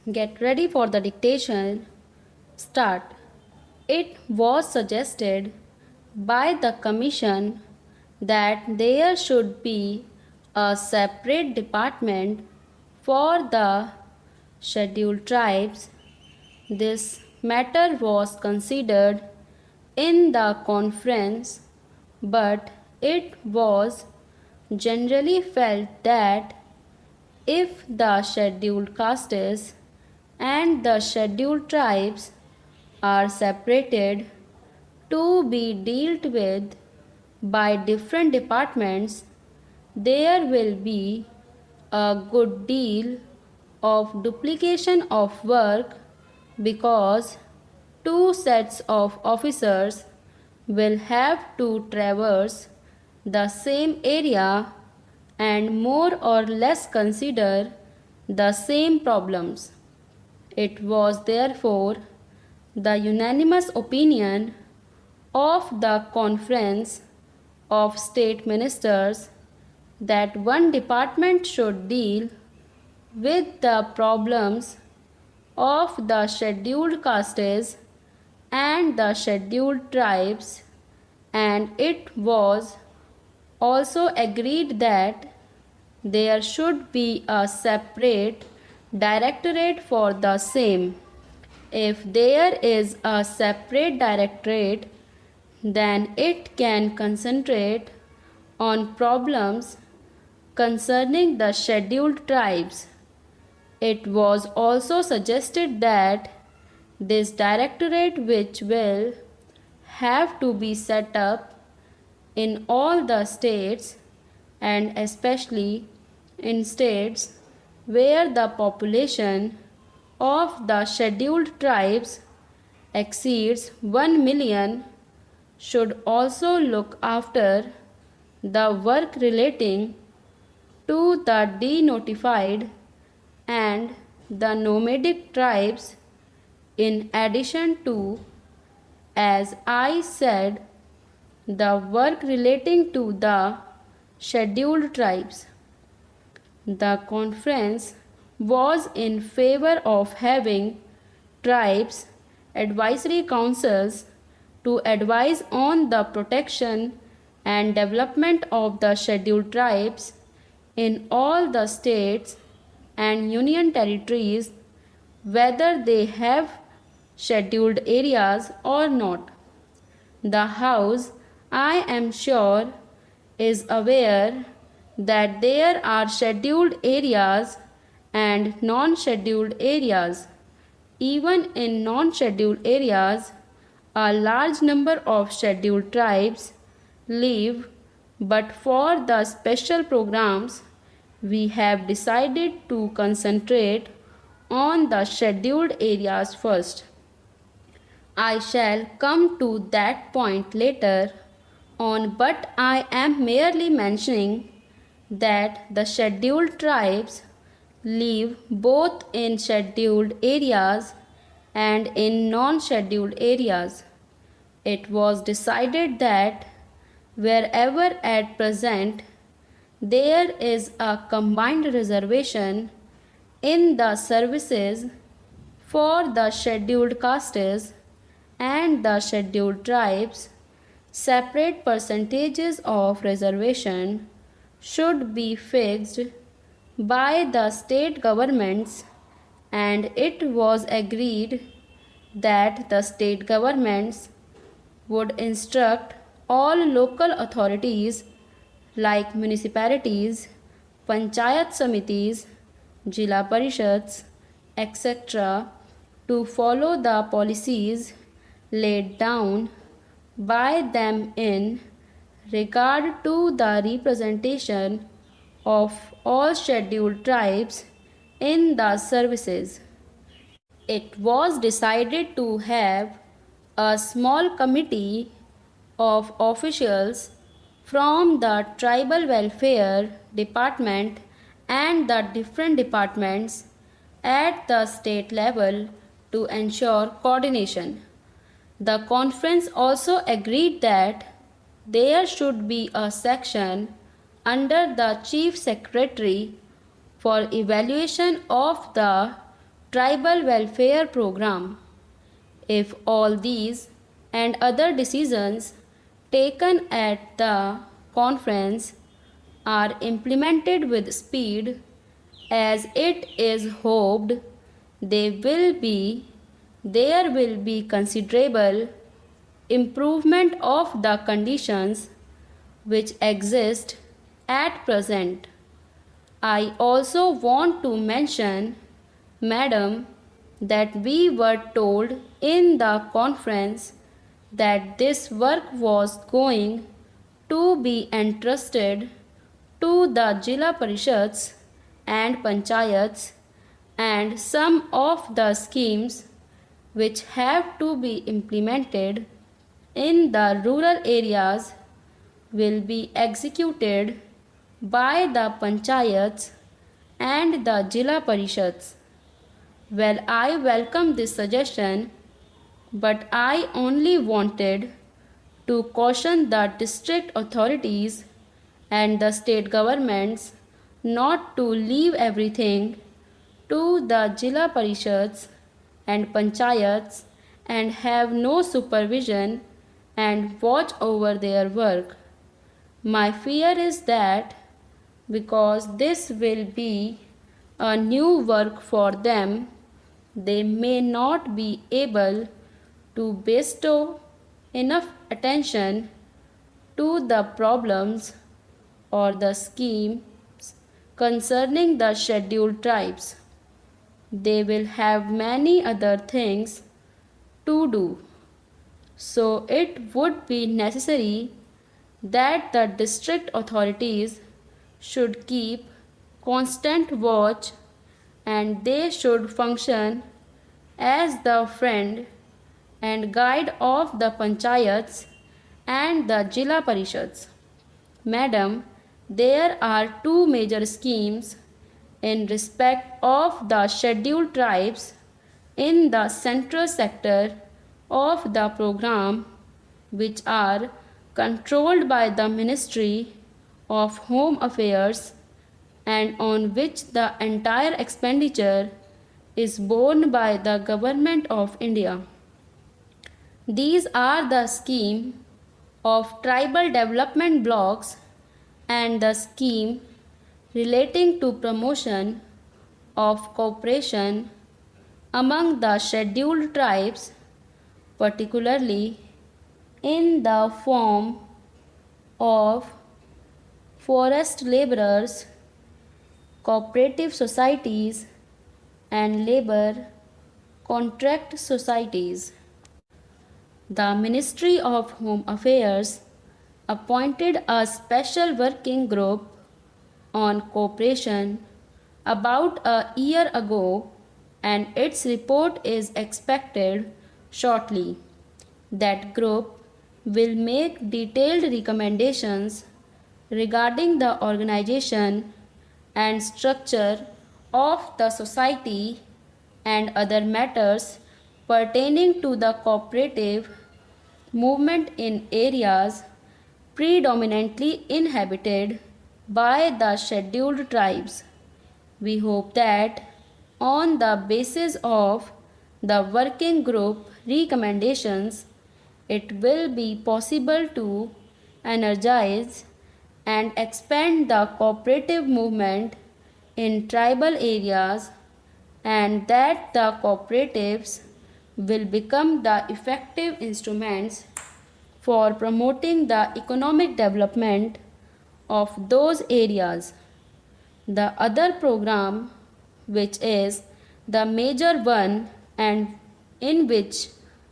Get ready for the dictation. Start. It was suggested by the Commission that there should be a separate department for the scheduled tribes. This matter was considered in the conference, but it was generally felt that if the scheduled castes and the scheduled tribes are separated to be dealt with by different departments, there will be a good deal of duplication of work because two sets of officers will have to traverse the same area and more or less consider the same problems. It was therefore the unanimous opinion of the Conference of State Ministers that one department should deal with the problems of the scheduled castes and the scheduled tribes, and it was also agreed that there should be a separate directorate for the same. If there is a separate directorate, then it can concentrate on problems concerning the scheduled tribes. It was also suggested that this directorate, which will have to be set up in all the states and especially in states where the population of the scheduled tribes exceeds 1 million, should also look after the work relating to the denotified and the nomadic tribes, in addition to, as I said, the work relating to the scheduled tribes. The conference was in favor of having tribes advisory councils to advise on the protection and development of the scheduled tribes in all the states and union territories, whether they have scheduled areas or not. The House, I am sure, is aware that there are scheduled areas and non-scheduled areas. Even in non-scheduled areas, a large number of scheduled tribes live, but for the special programs, we have decided to concentrate on the scheduled areas first. I shall come to that point later on, but I am merely mentioning that the scheduled tribes live both in scheduled areas and in non-scheduled areas. It was decided that wherever at present there is a combined reservation in the services for the scheduled castes and the scheduled tribes, separate percentages of reservation should be fixed by the state governments, and it was agreed that the state governments would instruct all local authorities like municipalities, panchayat samitis, jila parishads, etc. to follow the policies laid down by them in regard to the representation of all scheduled tribes in the services. It was decided to have a small committee of officials from the Tribal Welfare Department and the different departments at the state level to ensure coordination. The conference also agreed that there should be a section under the Chief Secretary for evaluation of the tribal welfare program. If all these and other decisions taken at the conference are implemented with speed, as it is hoped there will be considerable improvement of the conditions which exist at present. I also want to mention, Madam, that we were told in the conference that this work was going to be entrusted to the Jila Parishads and Panchayats, and some of the schemes which have to be implemented in the rural areas will be executed by the Panchayats and the Jila Parishads. Well, I welcome this suggestion, but I only wanted to caution the district authorities and the state governments not to leave everything to the Jila Parishads and Panchayats and have no supervision and watch over their work. My fear is that because this will be a new work for them, they may not be able to bestow enough attention to the problems or the schemes concerning the scheduled tribes. They will have many other things to do. So it would be necessary that the district authorities should keep constant watch, and they should function as the friend and guide of the panchayats and the Jila Parishads. Madam, there are two major schemes in respect of the scheduled tribes in the central sector of the program, which are controlled by the Ministry of Home Affairs and on which the entire expenditure is borne by the Government of India. These are the scheme of tribal development blocks and the scheme relating to promotion of cooperation among the scheduled tribes, particularly in the form of forest laborers, cooperative societies, and labor contract societies. The Ministry of Home Affairs appointed a special working group on cooperation about a year ago, and its report is expected shortly. That group will make detailed recommendations regarding the organization and structure of the society and other matters pertaining to the cooperative movement in areas predominantly inhabited by the scheduled tribes. We hope that on the basis of the working group recommendations, it will be possible to energize and expand the cooperative movement in tribal areas, and that the cooperatives will become the effective instruments for promoting the economic development of those areas. The other program, which is the major one and in which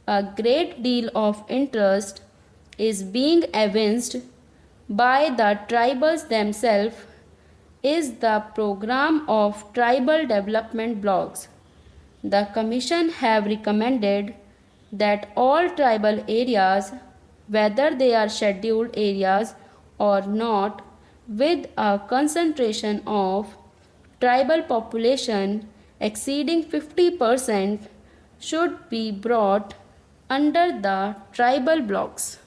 a great deal of interest is being evinced by the tribals themselves, is the program of tribal development blocks. The Commission have recommended that all tribal areas, whether they are scheduled areas or not, with a concentration of tribal population exceeding 50%, should be brought under the tribal blocks.